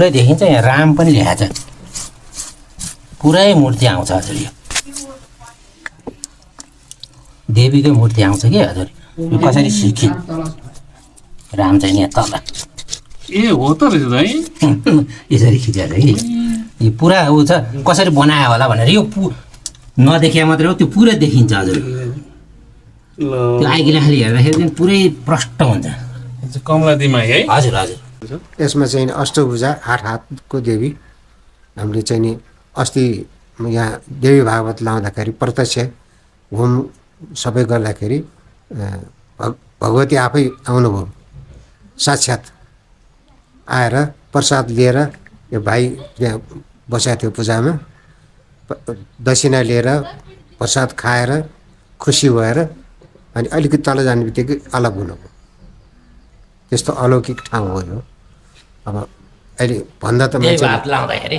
पुरै देखिन्छ। यहाँ राम पनि ल्याएको छ, पुरै मूर्ति आउँछ हजुर। यो देवीकै मूर्ति आउँछ कि हजुर। यो कसरी सिकिन राम चाहिँ यहाँ तल ए हो त रहेछ है यसरी खिचेर कि यो पुरा ऊ छ। कसरी बनायो होला भनेर यो नदेखिया मात्रै हो, त्यो पुरै देखिन्छ हजुर। त्यो आइकिला खाली हेर्दाखेरि चाहिँ पुरै प्रष्ट हुन्छ। कमला दिमाई है हजुर हजुर। यसमा चाहिँ अष्टभुजा 8 हातको देवी हामीले चाहिँ नि अस्ति यहाँ देवी भागवत लाउँदाखेरि प्रत्यक्ष घुम सबै गर्दाखेरि भगवती आफै आउनुभयो साक्षात् आएर प्रसाद लिएर। यो भाइ त्यहाँ बसेको थियो पूजामा, दक्षिणा लिएर प्रसाद खाएर खुसी भएर अनि अलिकति तल जाने बित्तिकै अलग हुनुभयो। त्यस्तो अलौकिक ठाउँ हो यो। अब अहिले भन्दा त लाउँदाखेरि